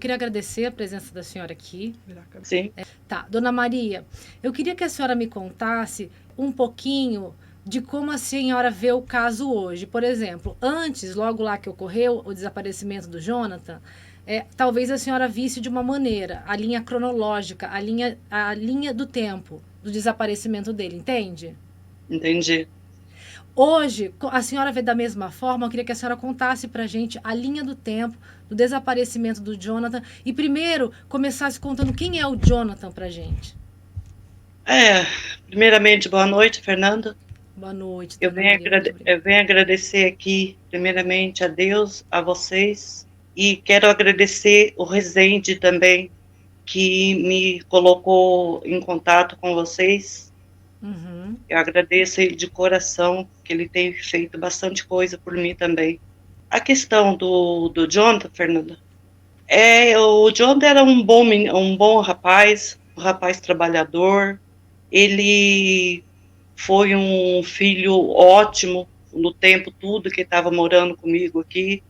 Queria agradecer a presença da senhora aqui. Sim. Tá, Dona Maria, eu queria que a senhora me contasse um pouquinho de como a senhora vê o caso hoje. Por exemplo, antes, logo lá que ocorreu o desaparecimento do Jonathan, talvez a senhora visse de uma maneira, a linha cronológica, a linha do tempo do desaparecimento dele, entende? Entendi. Hoje, a senhora vê da mesma forma, eu queria que a senhora contasse pra gente a linha do tempo do desaparecimento do Jonathan e primeiro começasse contando quem é o Jonathan pra gente. Primeiramente, boa noite, Fernanda. Boa noite, Eu Dona venho, Maria. Muito obrigada. eu venho agradecer aqui, primeiramente, a Deus, a vocês, e quero agradecer o Resende também, que me colocou em contato com vocês. Uhum. Eu agradeço ele de coração, que ele tem feito bastante coisa por mim também. A questão do Jonathan, Fernanda, o Jonathan era um bom rapaz, um rapaz trabalhador. Ele foi um filho ótimo no tempo tudo que estava morando comigo aqui.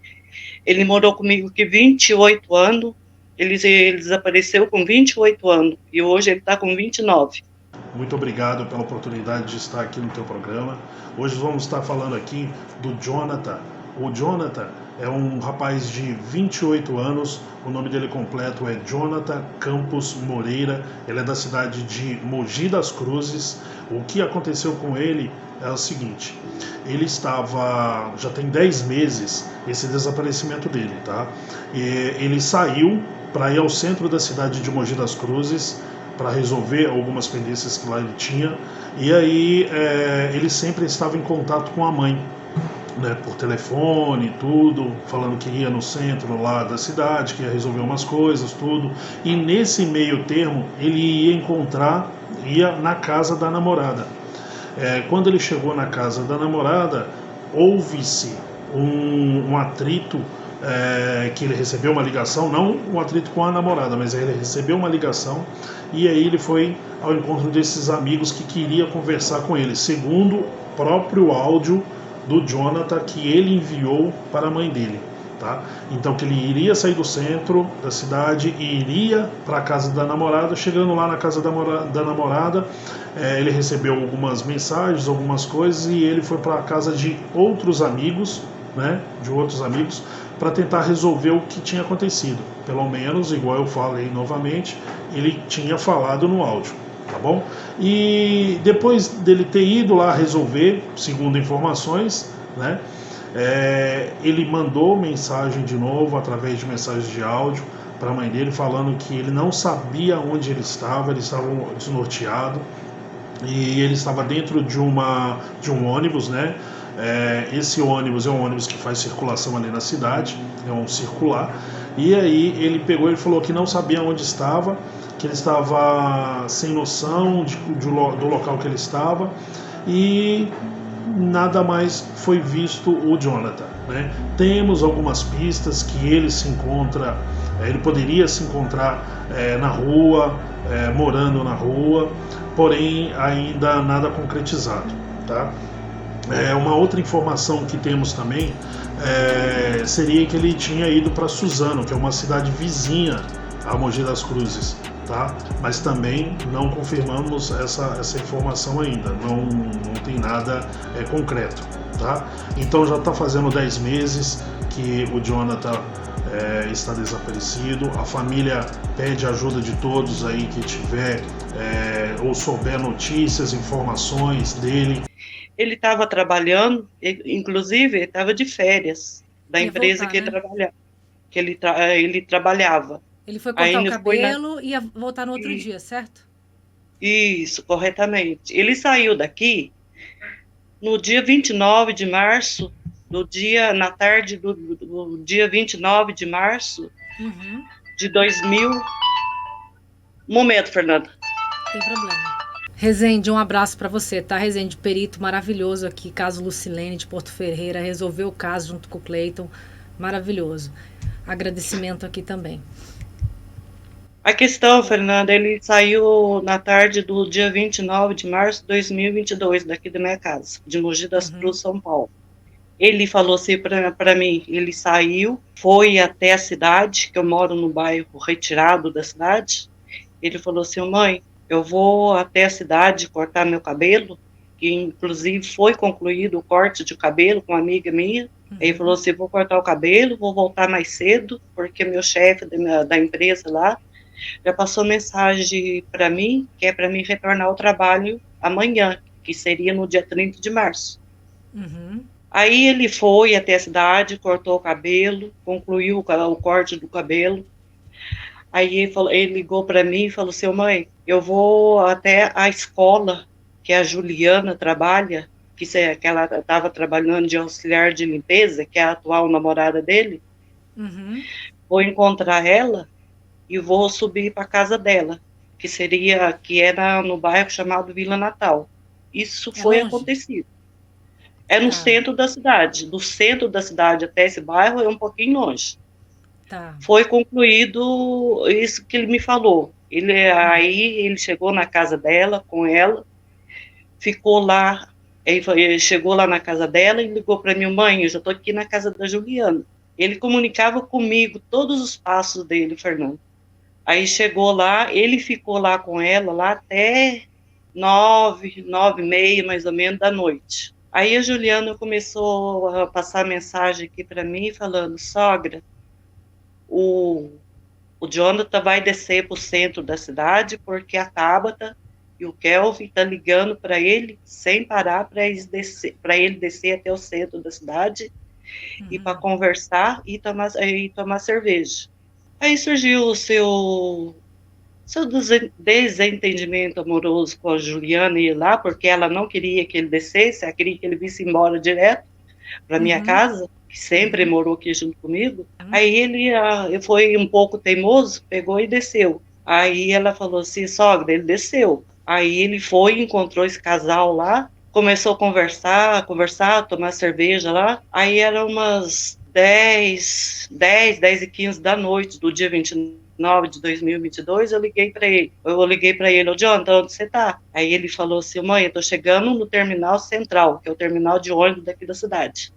Ele morou comigo aqui 28 anos. Ele desapareceu com 28 anos e hoje ele está com 29. Muito obrigado pela oportunidade de estar aqui no teu programa. Hoje vamos estar falando aqui do Jonathan. O Jonathan é um rapaz de 28 anos, o nome dele completo é Jonathan Campos Moreira, ele é da cidade de Mogi das Cruzes. O que aconteceu com ele é o seguinte, ele estava, já tem 10 meses esse desaparecimento dele, tá? Ele saiu para ir ao centro da cidade de Mogi das Cruzes, para resolver algumas pendências que lá ele tinha, e aí ele sempre estava em contato com a mãe, né, por telefone e tudo, falando que ia no centro lá da cidade, que ia resolver umas coisas, tudo, e nesse meio termo ele ia na casa da namorada. Quando ele chegou na casa da namorada, houve-se um atrito, que ele recebeu uma ligação, não um atrito com a namorada, mas ele recebeu uma ligação e aí ele foi ao encontro desses amigos que queria conversar com ele, segundo o próprio áudio do Jonathan que ele enviou para a mãe dele. Tá? Então que ele iria sair do centro da cidade e iria para a casa da namorada. Chegando lá na casa da namorada, ele recebeu algumas mensagens, algumas coisas, e ele foi para a casa de outros amigos, né, para tentar resolver o que tinha acontecido. Pelo menos, igual eu falei novamente, ele tinha falado no áudio, tá bom? E depois dele ter ido lá resolver, segundo informações, né, ele mandou mensagem de novo, através de mensagens de áudio, para a mãe dele, falando que ele não sabia onde ele estava desnorteado, e ele estava dentro de um ônibus, né? Esse ônibus é um ônibus que faz circulação ali na cidade, é um circular, e aí ele pegou e falou que não sabia onde estava, que ele estava sem noção do local que ele estava, e nada mais foi visto o Jonathan, né? Temos algumas pistas que ele se encontra, ele poderia se encontrar na rua, morando na rua, porém ainda nada concretizado, tá? Uma outra informação que temos também seria que ele tinha ido para Suzano, que é uma cidade vizinha a Mogi das Cruzes, tá? Mas também não confirmamos essa informação ainda, não tem nada concreto, tá? Então já está fazendo 10 meses que o Jonathan está desaparecido. A família pede ajuda de todos aí que tiver ou souber notícias, informações dele. Ele estava trabalhando, inclusive ele estava de férias da empresa voltar, né? ele trabalhava. Ele foi cortar o Ainda cabelo e ia voltar no outro dia, certo? Isso, corretamente. Ele saiu daqui no dia 29 de março, na tarde do dia 29 de março de 2000. Um momento, Fernanda. Tem problema. Resende, um abraço para você, tá? Resende, perito maravilhoso aqui, caso Lucilene de Porto Ferreira, resolveu o caso junto com o Cleiton, maravilhoso. Agradecimento aqui também. A questão, Fernanda, ele saiu na tarde do dia 29 de março de 2022, daqui da minha casa, de Mogi das Cruzes, São Paulo. Ele falou assim para mim, ele saiu, foi até a cidade, que eu moro no bairro retirado da cidade. Ele falou assim, mãe, eu vou até a cidade cortar meu cabelo, que inclusive foi concluído o corte de cabelo com uma amiga minha. Ele falou assim, vou cortar o cabelo, vou voltar mais cedo, porque meu chefe da empresa lá já passou mensagem para mim, que é para mim retornar ao trabalho amanhã, que seria no dia 30 de março. Uhum. Aí ele foi até a cidade, cortou o cabelo, concluiu o corte do cabelo. Aí ele ligou para mim e falou, seu mãe, eu vou até a escola que a Juliana trabalha, que ela estava trabalhando de auxiliar de limpeza, que é a atual namorada dele. Uhum. Vou encontrar ela e vou subir para a casa dela, que era no bairro chamado Vila Natal. Isso É foi longe? acontecido. É no Tá. centro da cidade. Do centro da cidade até esse bairro é um pouquinho longe. Tá. Foi concluído isso que ele me falou. Aí ele chegou na casa dela, com ela, ficou lá, ele chegou lá na casa dela e ligou para minha mãe, eu já estou aqui na casa da Juliana. Ele comunicava comigo todos os passos dele, Fernando. Aí chegou lá, ele ficou lá com ela, lá até 9h30, mais ou menos, da noite. Aí a Juliana começou a passar mensagem aqui para mim, falando, sogra, o Jonathan vai descer para o centro da cidade, porque a Tabata e o Kelvin estão ligando para ele, sem parar, para ele descer até o centro da cidade, e para conversar e tomar cerveja. Aí surgiu o seu desentendimento amoroso com a Juliana ir lá, porque ela não queria que ele descesse, ela queria que ele visse embora direto para minha casa, que sempre morou aqui junto comigo. Aí ele foi um pouco teimoso, pegou e desceu. Aí ela falou assim, sogra, ele desceu. Aí ele foi, encontrou esse casal lá, começou a conversar, tomar cerveja lá. Aí eram umas 10h15 da noite do dia 29 de 2022, eu liguei para ele, ô Jonathan, onde você tá? Aí ele falou assim, mãe, eu tô chegando no terminal central, que é o terminal de ônibus daqui da cidade,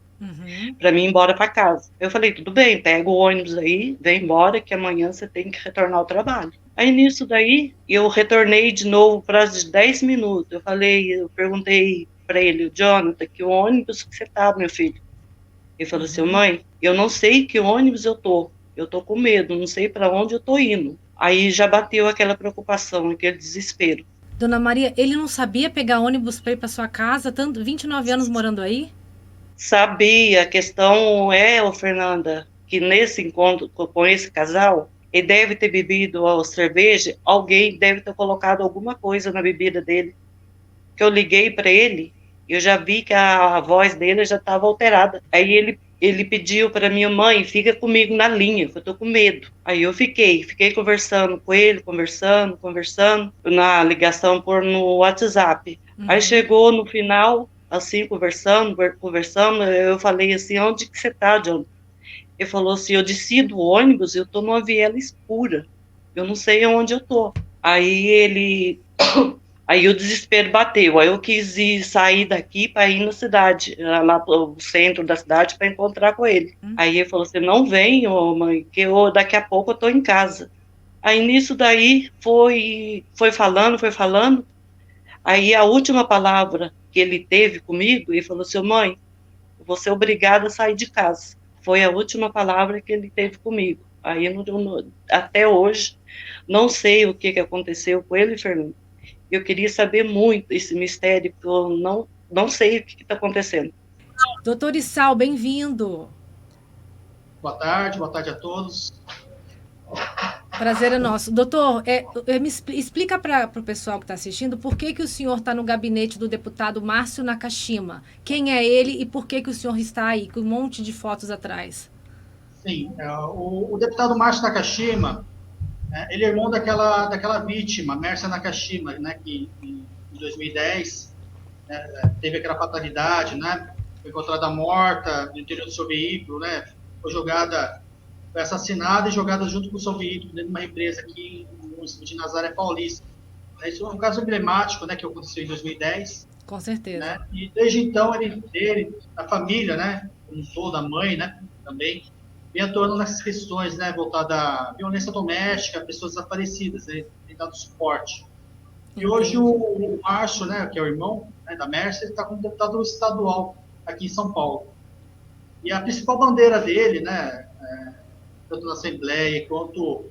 para mim ir embora para casa. Eu falei, tudo bem, pega o ônibus aí, vem embora, que amanhã você tem que retornar ao trabalho. Aí nisso daí, eu retornei de novo para 10 minutos, eu perguntei para ele, Jonathan, que ônibus que você tá, meu filho? Ele falou assim, mãe, eu não sei que ônibus eu tô com medo, não sei para onde eu tô indo. Aí já bateu aquela preocupação, aquele desespero. Dona Maria, ele não sabia pegar ônibus para ir para sua casa, tanto 29 anos morando aí? Sabia, a questão Fernanda, que nesse encontro com esse casal, ele deve ter bebido a cerveja, alguém deve ter colocado alguma coisa na bebida dele. Que eu liguei para ele, eu já vi que a voz dele já estava alterada. Aí ele pediu para minha mãe, fica comigo na linha, que eu tô com medo. Aí eu fiquei conversando com ele, conversando, na ligação no WhatsApp. Aí chegou no final, assim, conversando, eu falei assim, onde que você tá, John? Ele falou assim, eu desci do ônibus, eu tô numa viela escura, eu não sei onde eu tô. Aí o desespero bateu, aí eu quis sair daqui para ir na cidade, lá pro centro da cidade, para encontrar com ele. Aí ele falou assim, não vem, mãe, que daqui a pouco eu tô em casa. Aí nisso daí foi falando, aí a última palavra que ele teve comigo, ele falou assim, mãe, eu vou ser obrigada a sair de casa. Foi a última palavra que ele teve comigo. Aí até hoje, não sei o que aconteceu com ele, Fernando. Eu queria saber muito esse mistério, porque eu não sei o que está acontecendo. Doutor Issal, bem-vindo. Boa tarde a todos. Prazer é nosso. Doutor, me explica para o pessoal que está assistindo por que o senhor está no gabinete do deputado Márcio Nakashima. Quem é ele e por que o senhor está aí, com um monte de fotos atrás? Sim, o deputado Márcio Nakashima, ele é irmão daquela vítima, Mércia Nakashima, né, que em 2010 teve aquela fatalidade, né, foi encontrada morta no interior do seu veículo, né, foi assassinada e jogada junto com o seu veículo dentro de uma empresa aqui no município de Nazaré Paulista. Isso é um caso emblemático, né, que aconteceu em 2010. Com certeza. Né, e desde então, a família, né, como um todo, a mãe, né, também, vem atuando nessas questões, né, voltada à violência doméstica, pessoas desaparecidas, né, tem dado suporte. E hoje Entendi. o Márcio, né, que é o irmão, né, da Mércia, ele está como deputado estadual aqui em São Paulo. E a principal bandeira dele, né, tanto na Assembleia quanto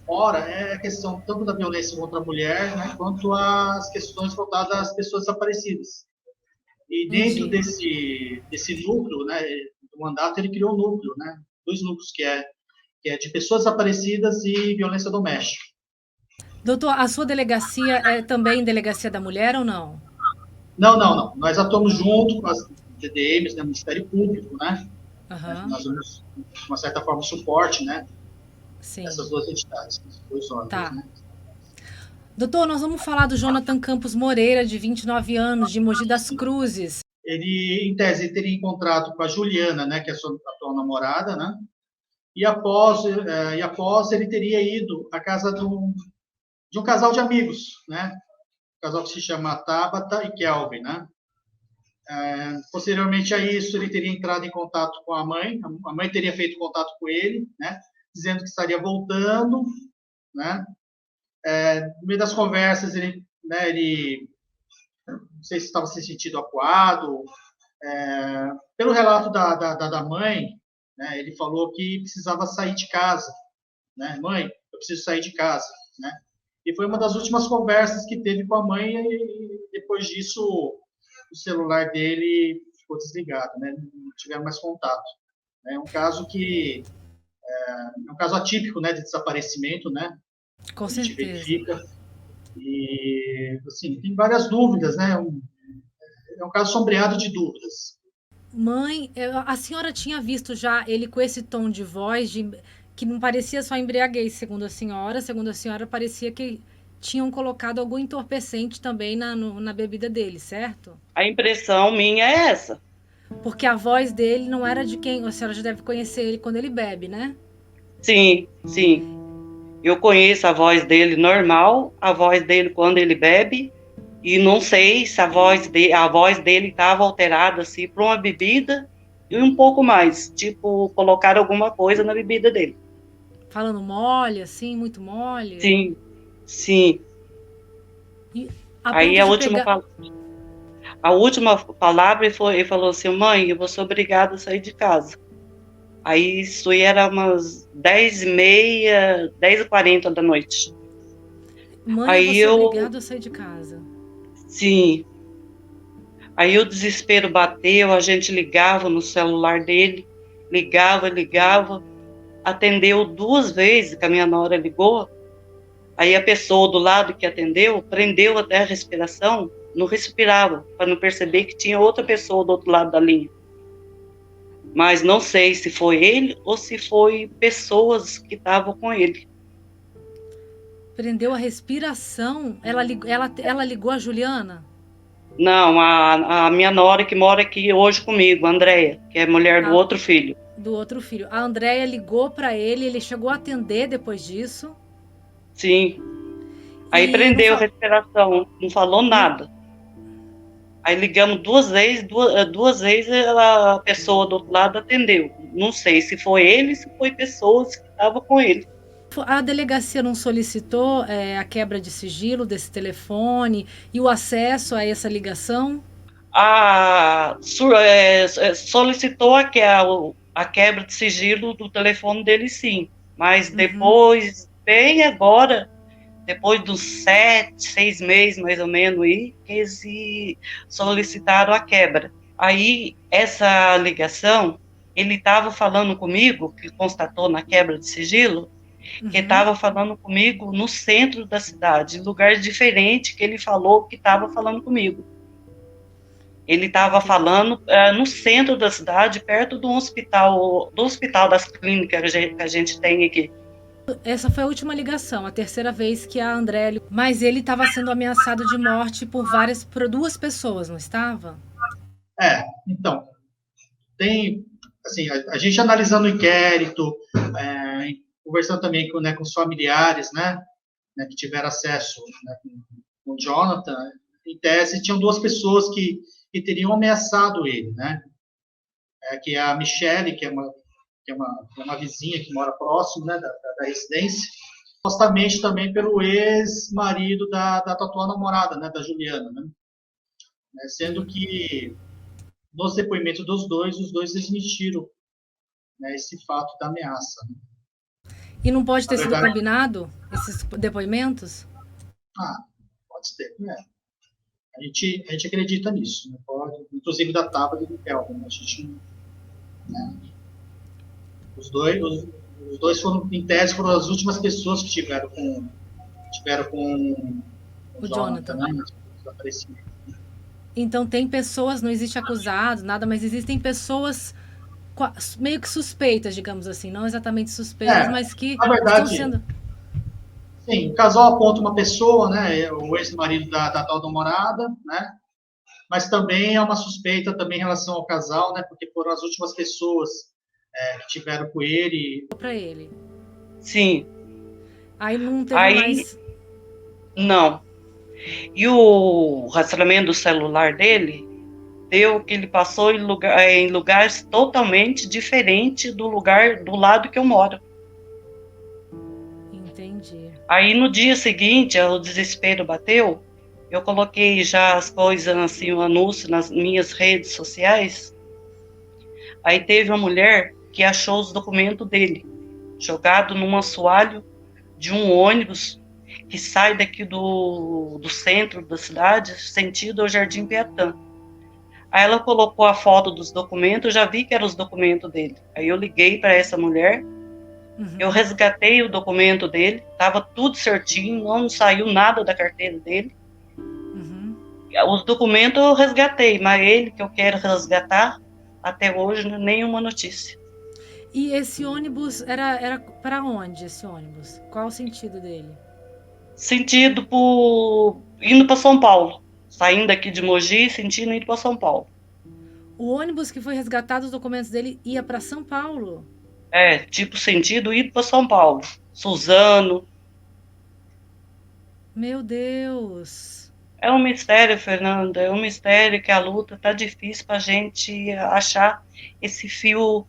fora, é a questão tanto da violência contra a mulher, né, quanto as questões voltadas às pessoas desaparecidas. E dentro Entendi. desse núcleo, né, do mandato, ele criou um núcleo, né, dois núcleos, que é de pessoas desaparecidas e violência doméstica. Doutor, a sua delegacia é também delegacia da mulher ou não? Não, não, não. Nós atuamos junto com as DDMs, né, Ministério Público, né? Aham, Nós damos, de uma certa forma, suporte, né? sim. Essas duas entidades, esses dois órgãos, Tá. né? Doutor, nós vamos falar do Jonathan Campos Moreira, de 29 anos, de Mogi das Cruzes. Ele, em tese, teria encontrado com a Juliana, né? Que é a sua atual namorada, né? E após ele teria ido à casa de um casal de amigos, né? Um casal que se chama Tabata e Kelvin, né? Posteriormente a isso, ele teria entrado em contato com a mãe teria feito contato com ele, né? Dizendo que estaria voltando, né? No meio das conversas, ele não sei se estava se sentindo acuado. Pelo relato da mãe, né? Ele falou que precisava sair de casa, né? Mãe, eu preciso sair de casa, né? E foi uma das últimas conversas que teve com a mãe, e depois disso o celular dele ficou desligado, né? Não tiveram mais contato. É um caso atípico, né, de desaparecimento, né? Com A gente certeza. verifica e assim tem várias dúvidas, né? É um caso sombreado de dúvidas. Mãe, a senhora tinha visto já ele com esse tom de voz que não parecia só embriaguez, segundo a senhora. Segundo a senhora, parecia que tinham colocado algum entorpecente também na bebida dele, certo? A impressão minha é essa. Porque a voz dele não era de quem. A senhora já deve conhecer ele quando ele bebe, né? Sim, sim. Eu conheço a voz dele normal, a voz dele quando ele bebe, e não sei se a voz dele estava alterada assim para uma bebida e um pouco mais, tipo, colocar alguma coisa na bebida dele. Falando mole, assim, muito mole. Sim, sim. E a Aí ponto de pegar. a última palavra ele falou assim: mãe, eu vou ser obrigado a sair de casa. Aí isso era umas 10h30, 10h40 da noite. Mãe, eu vou Aí ser eu, obrigado a sair de casa. sim. Aí o desespero bateu, a gente ligava no celular dele, ligava, atendeu 2 vezes que a minha nora ligou. Aí a pessoa do lado que atendeu prendeu até a respiração, não respirava, para não perceber que tinha outra pessoa do outro lado da linha. Mas não sei se foi ele ou se foi pessoas que estavam com ele. Prendeu a respiração. Ela ligou a Juliana? Não, a minha nora que mora aqui hoje comigo, a Andréia, que é mulher do A- outro filho. do outro filho. A Andréia ligou para ele chegou a atender depois disso. Sim. Aí E não prendeu a fa... respiração, não falou não... nada. Aí ligamos 2 vezes, duas vezes a pessoa do outro lado atendeu. Não sei se foi ele, se foi pessoas que estavam com ele. A delegacia não solicitou a quebra de sigilo desse telefone e o acesso a essa ligação? Solicitou a quebra de sigilo do telefone dele, sim. Mas Uhum. depois, bem agora, depois dos 6 meses, mais ou menos, aí, eles solicitaram a quebra. Aí, essa ligação, ele estava falando comigo, que constatou na quebra de sigilo, que Uhum. estava falando comigo no centro da cidade, lugar diferente que ele falou que estava falando comigo. Ele estava Entendi. falando no centro da cidade, perto do hospital das clínicas que a gente tem aqui. Essa foi a última ligação, a terceira vez que a André. Mas ele estava sendo ameaçado de morte por duas pessoas, não estava? Então, tem, assim, a gente analisando o inquérito, conversando também com os familiares, né, que tiveram acesso, né, com o Jonathan, em tese, tinham duas pessoas que teriam ameaçado ele, né? que é a Michele, que é uma vizinha que mora próximo, né, da residência, supostamente também pelo ex-marido da atual namorada, né, da Juliana, né? Sendo que nos depoimentos dos dois, os dois desmentiram, né, esse fato da ameaça. E não pode Na ter sido verdade, combinado esses depoimentos? pode ser, né? A gente acredita nisso, né? Pode, inclusive da Tabata e do Kelvin, né? A gente, né? Os dois foram, em tese, foram as últimas pessoas que tiveram com O Jonathan, Jonathan. né? Desaparecimento. Então tem pessoas, não existe acusado, nada, mas existem pessoas meio que suspeitas, digamos assim, não exatamente suspeitas, mas que Na estão verdade, sendo... sim, o casal aponta uma pessoa, né? O ex-marido da tal namorada, né? Mas também é uma suspeita também em relação ao casal, né? Porque foram as últimas pessoas que tiveram com ele. para ele. Sim. Aí não teve Aí, mais... não. E o rastreamento do celular dele deu que ele passou em lugares totalmente diferentes do lugar do lado que eu moro. Entendi. Aí no dia seguinte, o desespero bateu, eu coloquei já as coisas, assim, o anúncio nas minhas redes sociais. Aí teve uma mulher que achou os documentos dele, jogado num assoalho de um ônibus que sai daqui do centro da cidade, sentido ao Jardim Piatã. Aí ela colocou a foto dos documentos, eu já vi que eram os documentos dele. Aí eu liguei para essa mulher, eu resgatei o documento dele, estava tudo certinho, não saiu nada da carteira dele. Os documentos eu resgatei, mas ele que eu quero resgatar, até hoje, nenhuma notícia. E esse ônibus era para onde, esse ônibus? Qual o sentido dele? Sentido indo para São Paulo. Saindo aqui de Mogi, sentido indo para São Paulo. O ônibus que foi resgatado, os documentos dele, ia para São Paulo? Tipo sentido indo para São Paulo. Suzano. Meu Deus! É um mistério, Fernanda, é um mistério que a luta tá difícil para a gente achar esse fio,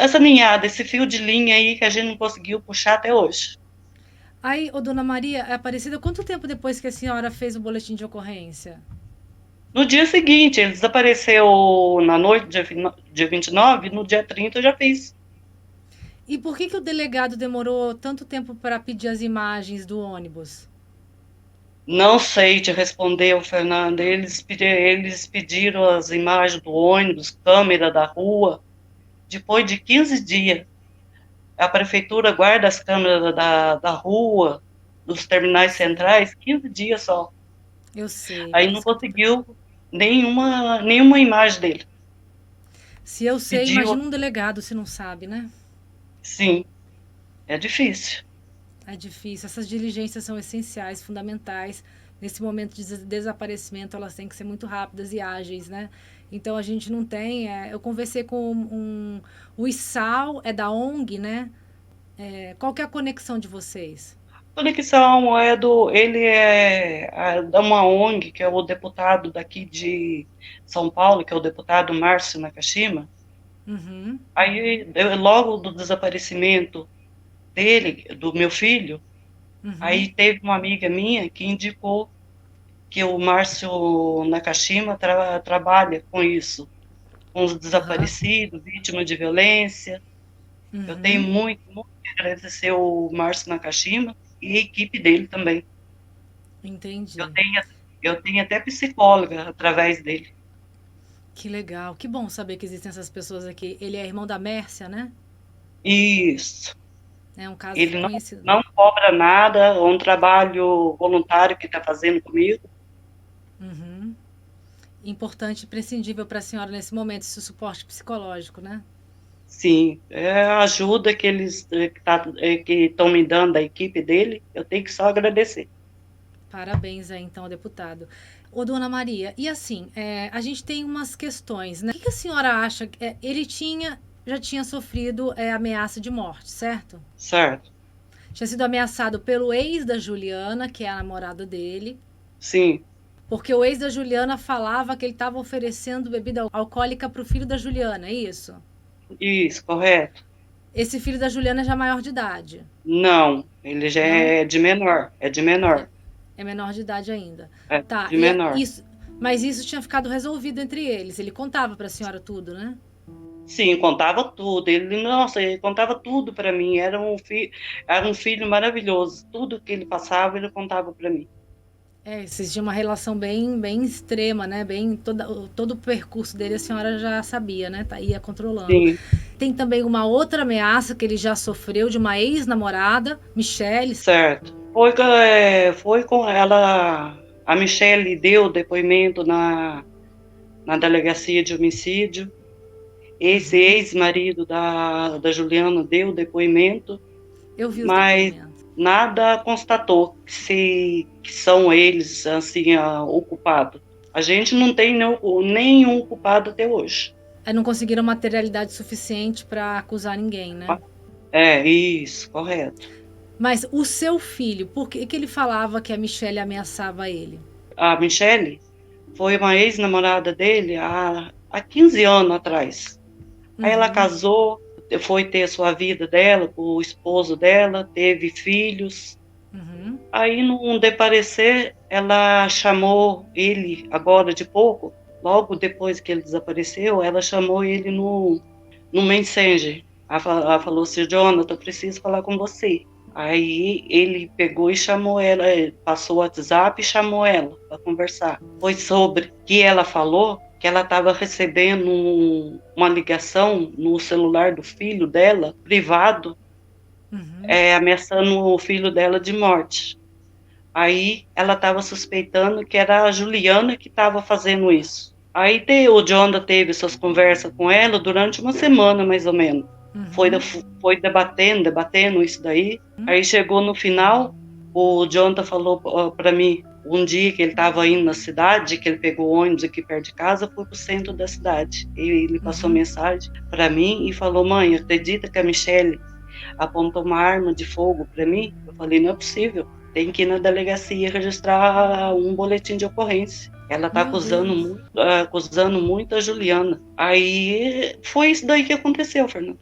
essa ninhada, esse fio de linha aí que a gente não conseguiu puxar até hoje. Aí, ô dona Maria, Aparecida, quanto tempo depois que a senhora fez o boletim de ocorrência? No dia seguinte, ele desapareceu na noite, dia 29, no dia 30 eu já fiz. E por que o delegado demorou tanto tempo para pedir as imagens do ônibus? Não sei te responder, Fernanda. Eles pediram as imagens do ônibus, câmera da rua, depois de 15 dias. A prefeitura guarda as câmeras da rua, dos terminais centrais, 15 dias só. Eu sei, Aí por não isso que eu tô conseguiu nenhuma imagem dele. Se eu sei, Pediu, imagina um delegado se não sabe, né? sim, é difícil. É difícil. Essas diligências são essenciais, fundamentais. Nesse momento de desaparecimento, elas têm que ser muito rápidas e ágeis, né? Então, a gente não tem... eu conversei com o Issal, é da ONG, né? Qual que é a conexão de vocês? Conexão ele é de uma ONG, que é o deputado daqui de São Paulo, que é o deputado Márcio Nakashima. Aí, logo do desaparecimento dele, do meu filho, aí teve uma amiga minha que indicou que o Márcio Nakashima trabalha com isso, com os desaparecidos, vítimas de violência. Eu tenho muito que agradecer o Márcio Nakashima e a equipe dele também. Entendi. Eu tenho até psicóloga através dele. Que legal. Que bom saber que existem essas pessoas aqui. Ele é irmão da Mércia, né? Isso. É um caso Ele conhecido. não cobra nada, é um trabalho voluntário que está fazendo comigo. Importante, imprescindível para a senhora nesse momento, esse suporte psicológico, né? Sim, é a ajuda que eles que estão me dando da equipe dele, eu tenho que só agradecer. Parabéns aí, então, ao deputado. Ô, dona Maria, e assim, a gente tem umas questões, né? O que a senhora acha? Ele já tinha sofrido ameaça de morte, certo? Certo. Tinha sido ameaçado pelo ex da Juliana, que é a namorada dele. Sim. Porque o ex da Juliana falava que ele estava oferecendo bebida alcoólica para o filho da Juliana, é isso? Isso, correto. Esse filho da Juliana já é maior de idade. Não, ele já Não? é de menor, é de menor, É menor de idade ainda. é Tá, de menor. mas isso tinha ficado resolvido entre eles. Ele contava para a senhora tudo, né? Sim, contava tudo. Ele contava tudo para mim. Era um filho maravilhoso. Tudo que ele passava, ele contava para mim. Vocês tinham uma relação bem extrema, né? Todo o percurso dele a senhora já sabia, né? Ia controlando. Sim, Tem também uma outra ameaça que ele já sofreu de uma ex-namorada, Michele. certo. Foi com ela. A Michele deu depoimento na delegacia de homicídio. Esse ex-marido da Juliana deu depoimento, Eu vi os mas depoimentos. nada constatou que são eles, assim, o culpado. A gente não tem nenhum culpado até hoje. Não conseguiram materialidade suficiente para acusar ninguém, né? É, isso, correto. Mas o seu filho, por que ele falava que a Michele ameaçava ele? A Michele foi uma ex-namorada dele há 15 anos atrás. Aí ela casou, foi ter a sua vida dela com o esposo dela, teve filhos. Aí, num desaparecer, ela chamou ele, agora de pouco, logo depois que ele desapareceu, ela chamou ele no Messenger. Ela falou assim: Jonathan, eu preciso falar com você. Aí ele pegou e chamou ela, passou o WhatsApp e chamou ela para conversar. Foi sobre que ela falou que ela estava recebendo uma ligação no celular do filho dela, privado, ameaçando o filho dela de morte. Aí ela estava suspeitando que era a Juliana que estava fazendo isso. Aí o Jonathan teve essas conversas com ela durante uma semana, mais ou menos. Foi debatendo isso daí. Aí chegou no final, o Jonathan falou para mim, um dia que ele estava indo na cidade, que ele pegou o ônibus aqui perto de casa, foi para o centro da cidade. E ele passou mensagem para mim e falou: mãe, acredita que a Michele apontou uma arma de fogo para mim? Eu falei: não é possível, tem que ir na delegacia registrar um boletim de ocorrência. Ela está acusando muito a Juliana. Aí foi isso daí que aconteceu, Fernanda.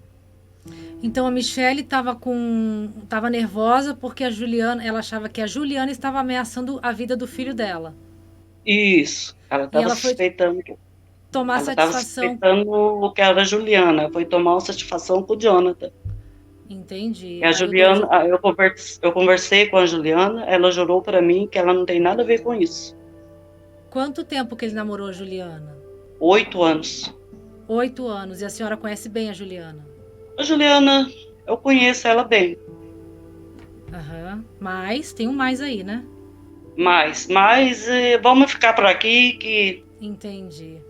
Então a Michele estava nervosa porque ela achava que a Juliana estava ameaçando a vida do filho dela. Isso. Ela estava suspeitando que tomar satisfação. Suspeitando que era a Juliana. Foi tomar uma satisfação com o Jonathan. Entendi. E a Juliana, eu conversei com a Juliana, ela jurou para mim que ela não tem nada a ver com isso. Quanto tempo que ele namorou a Juliana? 8 anos. 8 anos. E a senhora conhece bem a Juliana? A Juliana, eu conheço ela bem. Mas tem um mais aí, né? Mas vamos ficar por aqui que... Entendi.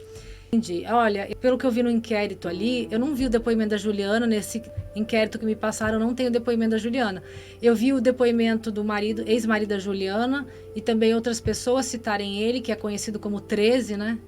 Olha, pelo que eu vi no inquérito ali, eu não vi o depoimento da Juliana. Nesse inquérito que me passaram, não tem o depoimento da Juliana. Eu vi o depoimento do ex-marido da Juliana, e também outras pessoas citarem ele, que é conhecido como 13, né?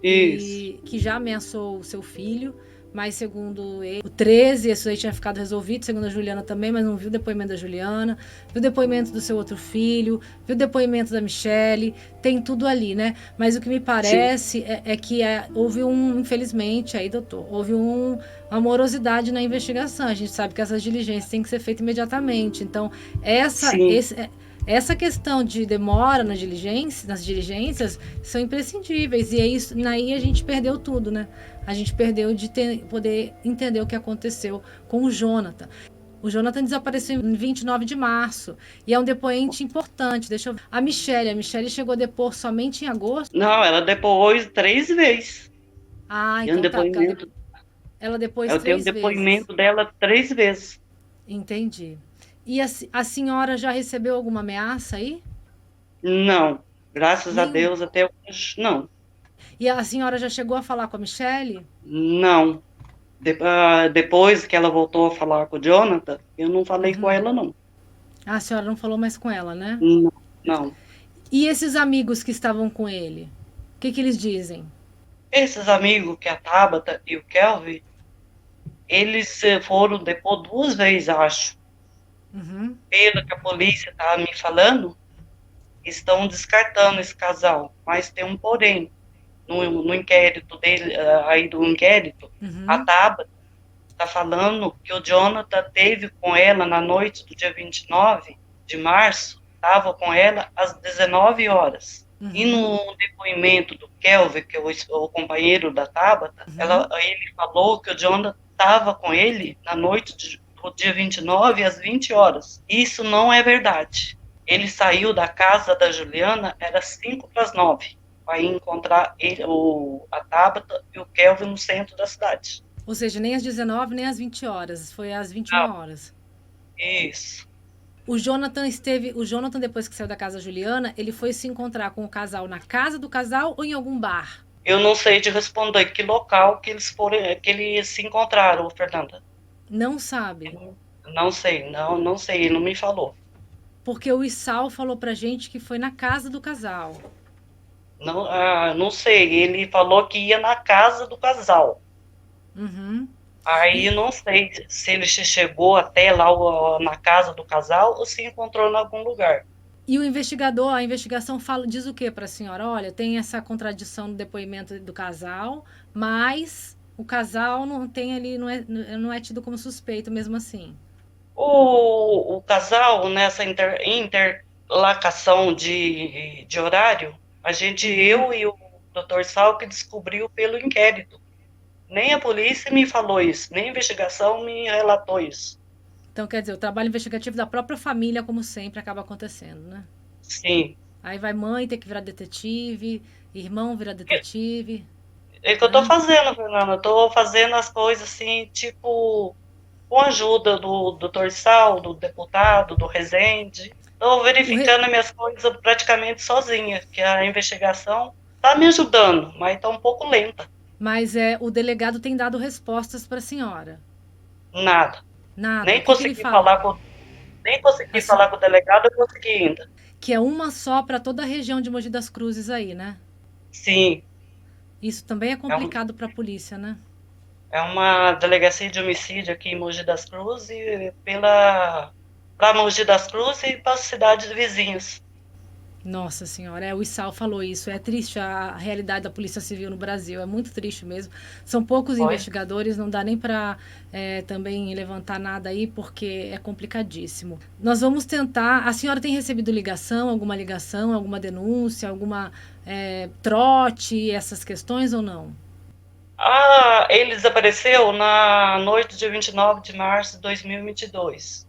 Isso. E que já ameaçou o seu filho. Mas segundo ele, o 13, isso aí tinha ficado resolvido, segundo a Juliana também, mas não viu o depoimento da Juliana, viu o depoimento do seu outro filho, viu o depoimento da Michele, tem tudo ali, né? Mas o que me parece é que houve infelizmente, aí, doutor, houve uma morosidade na investigação. A gente sabe que essas diligências têm que ser feitas imediatamente. Então, essa questão de demora nas diligências são imprescindíveis. E é isso, aí a gente perdeu tudo, né? A gente perdeu de poder entender o que aconteceu com o Jonathan. O Jonathan desapareceu em 29 de março. E é um depoente importante. A Michele chegou a depor somente em agosto? Não, ela depois 3 vezes. Então ela depois 3 vezes. Eu tenho o depoimento dela 3 vezes. Entendi. E a senhora já recebeu alguma ameaça aí? Não. Graças a Deus, até hoje, não. E a senhora já chegou a falar com a Michele? Não. Depois que ela voltou a falar com o Jonathan, eu não falei com ela, não. A senhora não falou mais com ela, né? Não. E esses amigos que estavam com ele? O que eles dizem? Esses amigos, que a Tabata e o Kelvin, eles foram depor 2 vezes, acho. Pelo que a polícia estava me falando, estão descartando esse casal, mas tem um porém. No inquérito dele, aí do inquérito, a Uhum. Tabata está falando que o Jonathan teve com ela na noite do dia 29 de março, estava com ela às 19 horas. E Uhum. no depoimento do Kelvin, que é o companheiro da Tabata, Uhum. ele falou que o Jonathan estava com ele na noite do dia 29 às 20 horas. Isso não é verdade. Ele saiu da casa da Juliana, era 5 para as 9, para encontrar ele, a Tabata e o Kelvin no centro da cidade. Ou seja, nem às 19, nem às 20 horas. Foi às 21 horas. Isso. O Jonathan, depois que saiu da casa da Juliana, ele foi se encontrar com o casal na casa do casal ou em algum bar? Eu não sei de responder que local que eles foram, que eles se encontraram, Fernanda. Não sabe. Eu não sei, não sei, ele não me falou. Porque o Issal falou pra gente que foi na casa do casal. Não, não sei, ele falou que ia na casa do casal. Uhum. Aí E, não sei se ele chegou até lá na casa do casal ou se encontrou em algum lugar. e o investigador, a investigação fala, diz o que para a senhora? Olha, tem essa contradição no depoimento do casal, mas o casal não tem ali, não é tido como suspeito mesmo assim. O casal, nessa interlacação de horário, Uhum. eu e o Dr. Sal que descobriu pelo inquérito. Nem a polícia me falou isso, nem a investigação me relatou isso. Então, quer dizer, o trabalho investigativo da própria família, como sempre, acaba acontecendo, né? Sim. Aí vai mãe ter que virar detetive, irmão virar detetive, É que eu tô né? fazendo, Fernanda. Eu tô fazendo as coisas assim, tipo, com a ajuda do Dr. Sal, do deputado, do Rezende. Estou O re- verificando as minhas coisas praticamente sozinha, que a investigação está me ajudando, mas está um pouco lenta. Mas o delegado tem dado respostas para a senhora. Nada. Nada. O Nem que que ele consegui fala? falar com, nem consegui Assim, falar com o delegado, eu consegui ainda. que é uma só para toda a região de Mogi das Cruzes aí, né? Sim, Isso também é é, um, complicado para a polícia, né? é uma delegacia de homicídio aqui em Mogi das Cruzes e para Mogi das Cruzes e para as cidades vizinhas. Nossa senhora, o Issal falou isso. É triste a realidade da Polícia Civil no Brasil. É muito triste mesmo. São poucos Foi? investigadores, não dá nem para também levantar nada aí, porque é complicadíssimo. Nós vamos tentar. A senhora tem recebido ligação, alguma denúncia, alguma trote, essas questões ou não? Ah, ele desapareceu na noite do dia 29 de março de 2022.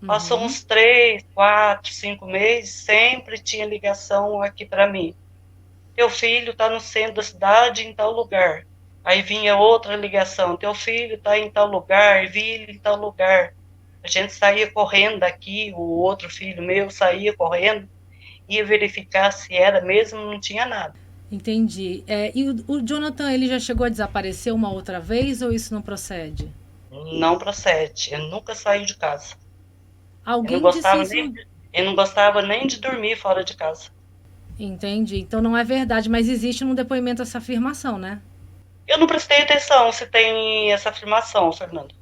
Passou Uhum. uns 3, 4, 5 meses, sempre tinha ligação aqui para mim. Teu filho está no centro da cidade, em tal lugar. Aí vinha outra ligação, teu filho está em tal lugar, vi ele em tal lugar. A gente saía correndo daqui, o outro filho meu saía correndo, ia verificar se era mesmo, não tinha nada. Entendi. E o Jonathan, ele já chegou a desaparecer uma outra vez ou isso não procede? Não procede, ele nunca saiu de casa. Ele não Alguém disse gostava isso nem, no. ele não gostava nem de dormir fora de casa. Entendi. Então não é verdade, mas existe no depoimento essa afirmação, né? Eu não prestei atenção se tem essa afirmação, Fernando.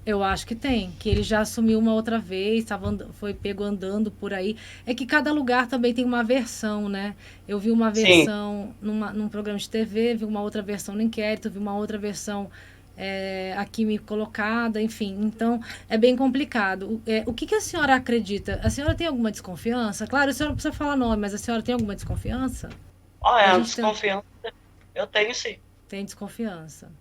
Eu acho que tem, que ele já assumiu uma outra vez, foi pego andando por aí. É que cada lugar também tem uma versão, né? Eu vi uma Sim, versão num programa de TV, vi uma outra versão no inquérito, vi uma outra versão aqui me colocada, enfim. Então é bem complicado. O que a senhora acredita? A senhora tem alguma desconfiança? Claro, a senhora não precisa falar nome, mas a senhora tem alguma desconfiança? A olha, a gente desconfiança eu tenho sim. tem desconfiança.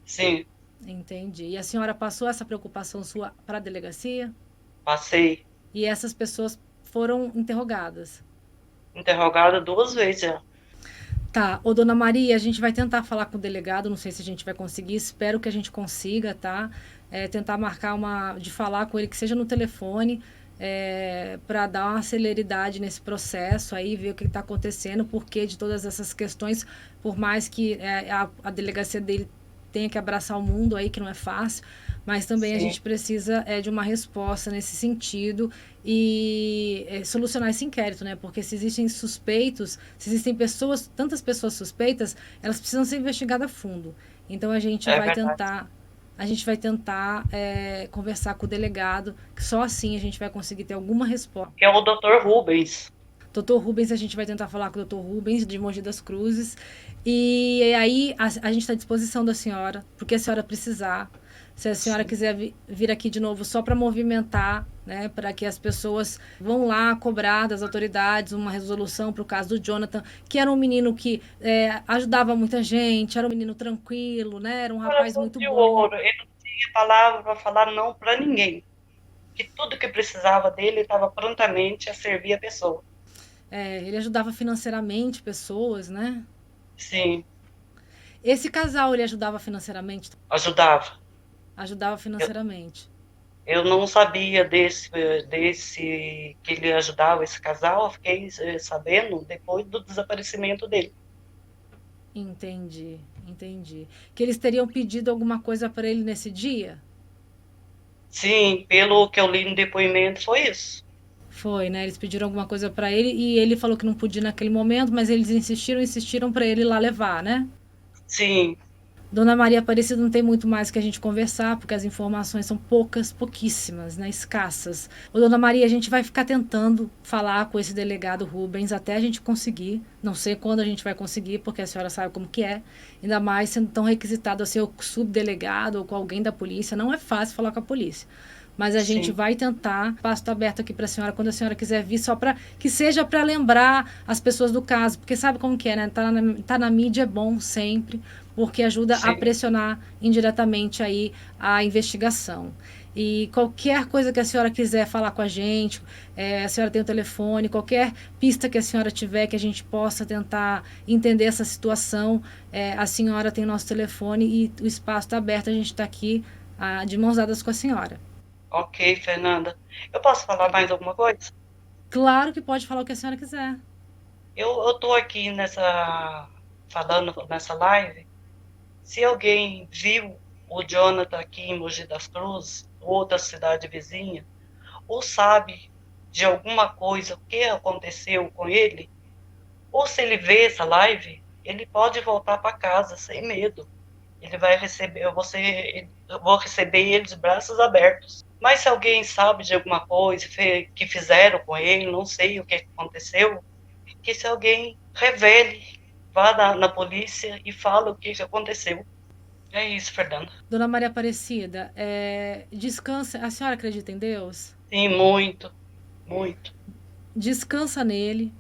Sim, Entendi. E a senhora passou essa preocupação sua para a delegacia? passei E essas pessoas foram interrogadas. interrogada 2 vezes já. Tá, ô dona Maria, a gente vai tentar falar com o delegado, não sei se a gente vai conseguir, espero que a gente consiga, tá? Tentar marcar de falar com ele, que seja no telefone, para dar uma celeridade nesse processo aí, ver o que está acontecendo, o porquê de todas essas questões, por mais que a delegacia dele tenha que abraçar o mundo aí, que não é fácil, mas também a Sim, gente precisa de uma resposta nesse sentido e solucionar esse inquérito, né? Porque se existem suspeitos, se existem pessoas, tantas pessoas suspeitas, elas precisam ser investigadas a fundo. Então é verdade. a gente vai tentar conversar com o delegado, que só assim a gente vai conseguir ter alguma resposta. Que é o Dr. Rubens. Doutor Rubens, a gente vai tentar falar com o doutor Rubens, de Mogi das Cruzes. E aí a gente está à disposição da senhora, porque a senhora precisar. Se a senhora quiser vir aqui de novo só para movimentar, né, para que as pessoas vão lá cobrar das autoridades uma resolução para o caso do Jonathan, que era um menino que ajudava muita gente, era um menino tranquilo, né, era um rapaz muito de bom. ouro. Ele não tinha palavra para falar não para ninguém. Que tudo que precisava dele estava prontamente a servir a pessoa. Ele ajudava financeiramente pessoas, né? Sim. Esse casal, ele ajudava financeiramente? Ajudava. Ajudava financeiramente. Eu não sabia desse que ele ajudava esse casal, eu fiquei sabendo depois do desaparecimento dele. Entendi. Que eles teriam pedido alguma coisa para ele nesse dia? Sim, pelo que eu li no depoimento, foi isso. Foi, né? Eles pediram alguma coisa para ele e ele falou que não podia naquele momento, mas eles insistiram para ele ir lá levar, né? Sim. Dona Maria Aparecida, não tem muito mais que a gente conversar, porque as informações são pouquíssimas, né? Escassas. Ô, Dona Maria, a gente vai ficar tentando falar com esse delegado Rubens até a gente conseguir. Não sei quando a gente vai conseguir, porque a senhora sabe como que é. Ainda mais sendo tão requisitado a ser o subdelegado ou com alguém da polícia. Não é fácil falar com a polícia. Mas a gente vai tentar. O espaço está aberto aqui para a senhora quando a senhora quiser vir, só para que seja para lembrar as pessoas do caso, porque sabe como que é, né? Tá na mídia é bom sempre, porque ajuda a pressionar indiretamente aí a investigação. E qualquer coisa que a senhora quiser falar com a gente, a senhora tem o telefone, qualquer pista que a senhora tiver que a gente possa tentar entender essa situação, a senhora tem nosso telefone e o espaço está aberto, a gente está aqui de mãos dadas com a senhora. Ok, Fernanda. Eu posso falar mais alguma coisa? Claro que pode falar o que a senhora quiser. Eu tô aqui falando nessa live. Se alguém viu o Jonathan aqui em Mogi das Cruzes, outra cidade vizinha, ou sabe de alguma coisa, o que aconteceu com ele, ou se ele vê essa live, ele pode voltar para casa sem medo. Ele vai receber, eu vou receber ele de braços abertos. Mas se alguém sabe de alguma coisa que fizeram com ele, não sei o que aconteceu, que se alguém revele, vá na polícia e fala o que aconteceu. É isso, Fernanda. Dona Maria Aparecida, descansa. A senhora acredita em Deus? Sim, muito, muito. Descansa nele,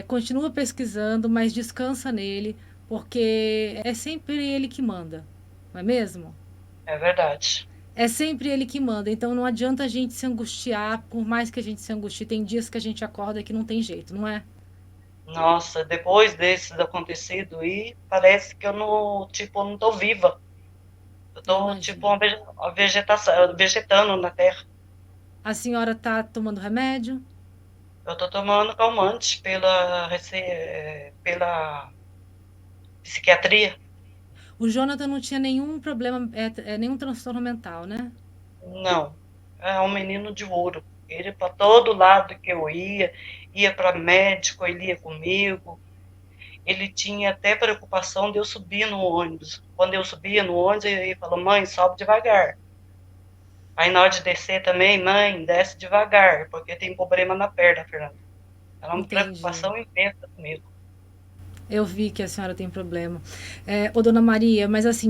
continua pesquisando, mas descansa nele, porque é sempre ele que manda, não é mesmo? É verdade. É sempre ele que manda, então não adianta a gente se angustiar, por mais que a gente se angustie, tem dias que a gente acorda que não tem jeito, não é? Nossa, depois desses acontecido aí, parece que eu não tô viva. Eu tô, tipo, uma vegetação, vegetando na terra. A senhora tá tomando remédio? Eu tô tomando calmante pela psiquiatria. O Jonathan não tinha nenhum problema, nenhum transtorno mental, né? Não, é um menino de ouro. Ele para todo lado que eu ia para médico, ele ia comigo. Ele tinha até preocupação de eu subir no ônibus. Quando eu subia no ônibus, ele falou: mãe, sobe devagar. Aí na hora de descer também, mãe, desce devagar, porque tem problema na perna, Fernanda. Era uma preocupação imensa comigo. Eu vi que a senhora tem problema. Ô, Dona Maria, mas assim,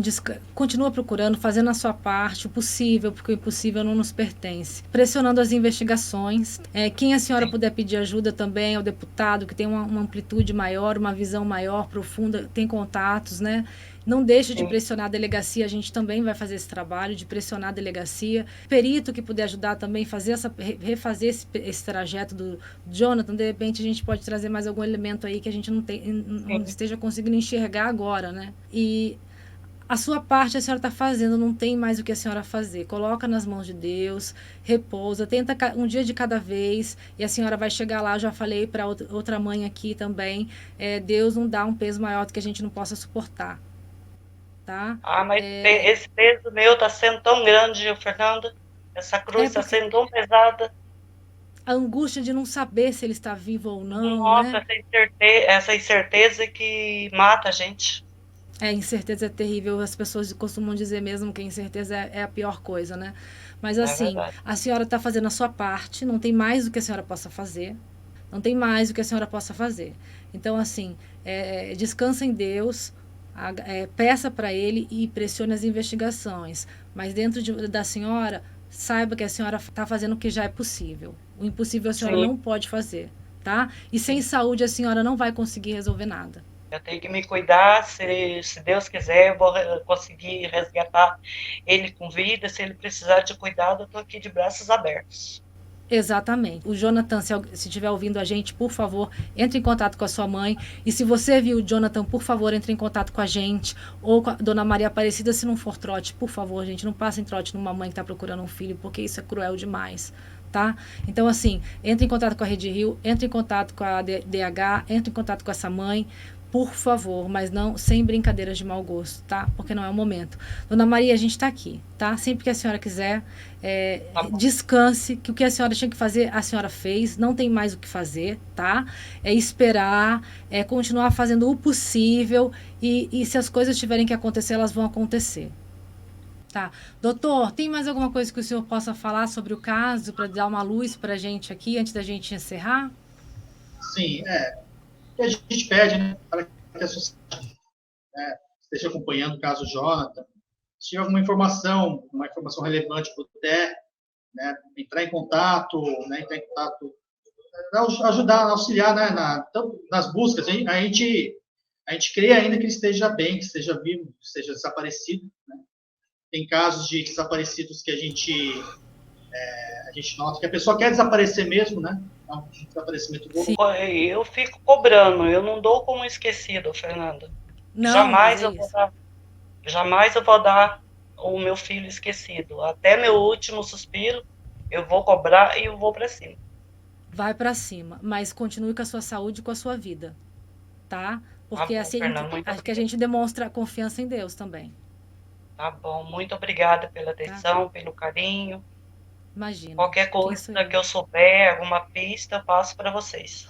continua procurando, fazendo a sua parte, o possível, porque o impossível não nos pertence. Pressionando as investigações. Quem a senhora puder pedir ajuda também, ao deputado, que tem uma amplitude maior, uma visão maior, profunda, tem contatos, né? Não deixe de pressionar a delegacia, a gente também vai fazer esse trabalho de pressionar a delegacia. Perito que puder ajudar também, refazer esse trajeto do Jonathan, de repente a gente pode trazer mais algum elemento aí que a gente não esteja conseguindo enxergar agora, né? E a sua parte a senhora está fazendo, não tem mais o que a senhora fazer. Coloca nas mãos de Deus, repousa, tenta um dia de cada vez e a senhora vai chegar lá. Eu já falei para outra mãe aqui também, Deus não dá um peso maior do que a gente não possa suportar. Tá? Mas esse peso meu está sendo tão grande, Fernanda. Essa cruz está sendo tão pesada. A angústia de não saber se ele está vivo ou não. Nossa, né? essa incerteza que mata a gente. A incerteza é terrível. As pessoas costumam dizer mesmo que a incerteza é a pior coisa, né? Mas assim, a senhora está fazendo a sua parte, não tem mais o que a senhora possa fazer. Não tem mais o que a senhora possa fazer. Então, assim, descansa em Deus, peça para Ele e pressione as investigações. Mas dentro da senhora, saiba que a senhora está fazendo o que já é possível. O impossível a senhora Sim. não pode fazer, tá? E sem saúde a senhora não vai conseguir resolver nada. Eu tenho que me cuidar, se Deus quiser, eu vou conseguir resgatar ele com vida. Se ele precisar de cuidado, eu estou aqui de braços abertos. Exatamente. O Jonathan, se estiver ouvindo a gente, por favor, entre em contato com a sua mãe. E se você viu o Jonathan, por favor, entre em contato com a gente. Ou com a Dona Maria Aparecida, se não for trote. Por favor, gente, não passem trote numa mãe que está procurando um filho, porque isso é cruel demais, tá? Então, assim, entre em contato com a Rede Rio, entre em contato com a DH, entre em contato com essa mãe, por favor, mas não sem brincadeiras de mau gosto, tá? Porque não é o momento. Dona Maria, a gente tá aqui, tá? Sempre que a senhora quiser, descanse, que o que a senhora tinha que fazer, a senhora fez, não tem mais o que fazer, tá? É esperar, continuar fazendo o possível e se as coisas tiverem que acontecer, elas vão acontecer. Tá. Doutor, tem mais alguma coisa que o senhor possa falar sobre o caso, para dar uma luz pra gente aqui, antes da gente encerrar? Sim, que a gente pede, né, para que a sociedade esteja acompanhando o caso Jonathan. Se tiver alguma informação, relevante puder, né, entrar em contato, ajudar, auxiliar, né, nas buscas. A gente crê ainda que ele esteja bem, que esteja vivo, que esteja desaparecido, né? Tem casos de desaparecidos que a gente nota que a pessoa quer desaparecer mesmo, né? É um desaparecimento bom. Eu fico cobrando, eu não dou como esquecido, Fernanda. Não, jamais eu vou dar o meu filho esquecido. Até meu último suspiro, eu vou cobrar e eu vou para cima. Vai para cima, mas continue com a sua saúde e com a sua vida, tá? Porque Tá bom, assim Fernanda, que a gente demonstra confiança em Deus também. Tá bom, muito obrigada pela atenção, pelo carinho. Imagina. Qualquer coisa que eu souber, alguma pista, eu passo para vocês.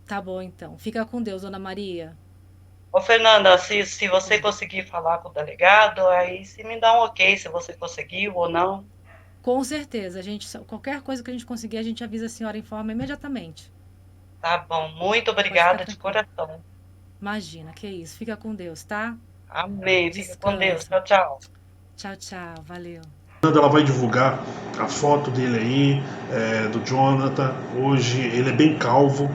Tá bom, então. Fica com Deus, Dona Maria. Ô, Fernanda, se você conseguir falar com o delegado, aí se me dá um ok, se você conseguiu ou não. Com certeza. Qualquer coisa que a gente conseguir, a gente avisa a senhora, informa imediatamente. Tá bom, muito obrigada de coração. Imagina, que isso. Fica com Deus, tá? Amém. Fica com Deus. Tchau, tchau. Tchau, tchau. Valeu. Ela vai divulgar a foto dele aí, do Jonathan. Hoje ele é bem calvo,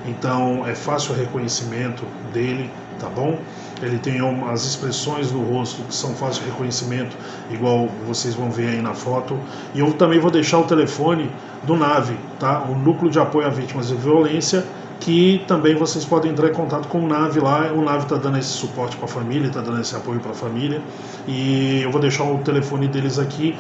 então é fácil o reconhecimento dele, tá bom? Ele tem as expressões do rosto que são fácil de reconhecimento, igual vocês vão ver aí na foto. E eu também vou deixar o telefone do NAVE, tá? O Núcleo de Apoio a Vítimas de Violência, que também vocês podem entrar em contato com o NAVE lá. O NAVE está dando esse suporte para a família, está dando esse apoio para a família. E eu vou deixar o telefone deles aqui.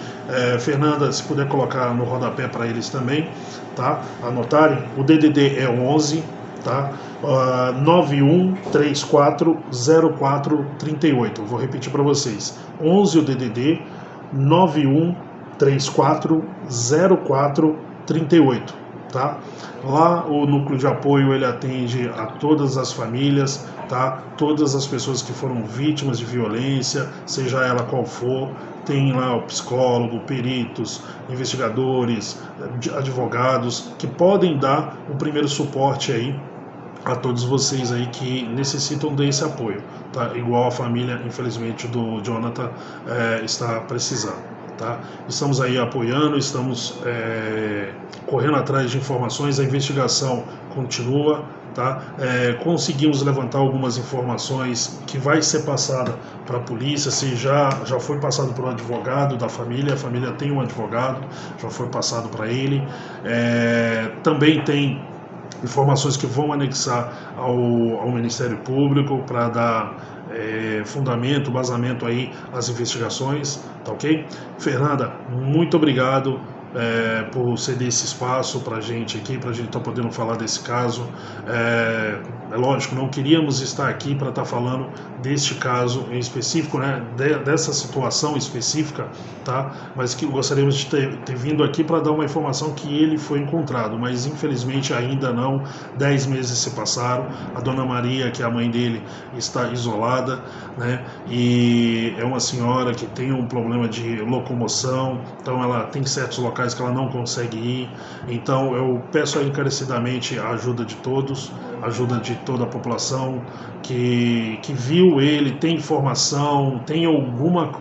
Fernanda, se puder colocar no rodapé para eles também, tá? Anotarem. O DDD é 11, tá? 91340438. Vou repetir para vocês. 11 o DDD, 91340438, tá? Lá o núcleo de apoio ele atende a todas as famílias, tá? Todas as pessoas que foram vítimas de violência, seja ela qual for. Tem lá o psicólogo, peritos, investigadores, advogados que podem dar o primeiro suporte aí a todos vocês aí que necessitam desse apoio, tá? Igual a família, infelizmente, do Jonathan está precisando. Tá? Estamos aí apoiando, estamos correndo atrás de informações, a investigação continua, tá? Conseguimos levantar algumas informações que vai ser passada para a polícia, se já foi passado para o advogado da família, a família tem um advogado, já foi passado para ele, também tem informações que vão anexar ao Ministério Público para dar fundamento, basamento aí às investigações, tá ok? Fernanda, muito obrigado por ceder esse espaço para a gente aqui, para a gente estar podendo falar desse caso. É lógico, não queríamos estar aqui para estar falando deste caso em específico, né, dessa situação específica, tá? Mas que gostaríamos de ter vindo aqui para dar uma informação que ele foi encontrado, mas infelizmente ainda não. 10 meses se passaram, a Dona Maria, que é a mãe dele, está isolada, né, e é uma senhora que tem um problema de locomoção, então ela tem certos locais locais que ela não consegue ir. Então eu peço encarecidamente a ajuda de todos, a ajuda de toda a população que viu ele, tem informação, tem alguma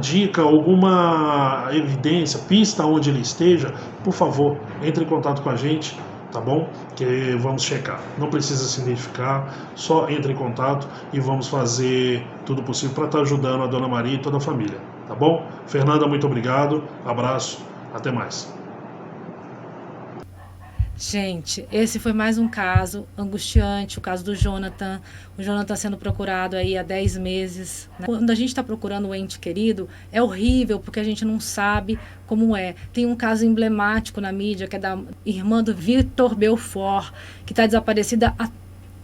dica, alguma evidência, pista onde ele esteja, por favor, entre em contato com a gente, tá bom? Que vamos checar. Não precisa se identificar, só entre em contato e vamos fazer tudo possível para estar ajudando a Dona Maria e toda a família, tá bom? Fernanda, muito obrigado, abraço, até mais. Gente, esse foi mais um caso angustiante, o caso do Jonathan. O Jonathan sendo procurado aí há 10 meses. Né? Quando a gente está procurando um ente querido, é horrível, porque a gente não sabe como é. Tem um caso emblemático na mídia, que é da irmã do Vitor Belfort, que está desaparecida há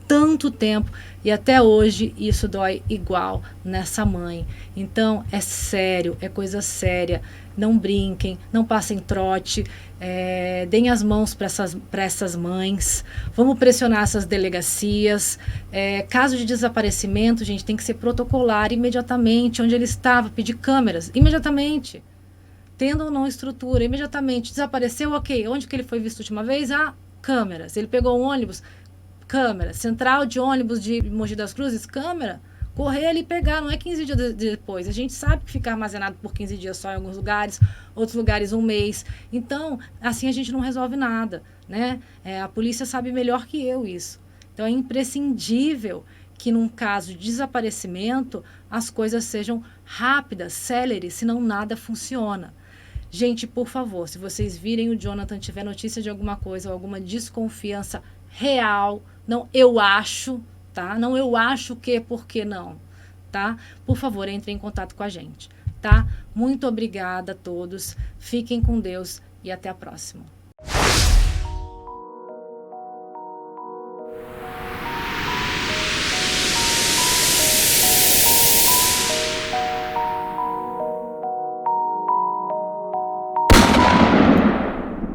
tanto tempo, e até hoje isso dói igual nessa mãe. Então, é sério, é coisa séria. Não brinquem, não passem trote, deem as mãos para essas mães. Vamos pressionar essas delegacias. Caso de desaparecimento, gente, tem que ser protocolar imediatamente onde ele estava, pedir câmeras imediatamente. Tendo ou não estrutura, imediatamente. Desapareceu, ok. Onde que ele foi visto a última vez? Câmeras. Ele pegou um ônibus, câmera. Central de ônibus de Mogi das Cruzes, câmera. Correr ali e pegar, não é 15 dias depois. A gente sabe que fica armazenado por 15 dias só em alguns lugares, outros lugares um mês. Então, assim a gente não resolve nada, né? A polícia sabe melhor que eu isso. Então, é imprescindível que num caso de desaparecimento, as coisas sejam rápidas, céleres, senão nada funciona. Gente, por favor, se vocês virem o Jonathan, tiver notícia de alguma coisa ou alguma desconfiança real, não eu acho, tá? Não eu acho que, por que não, tá? Por favor, entre em contato com a gente, tá? Muito obrigada a todos, fiquem com Deus e até a próxima.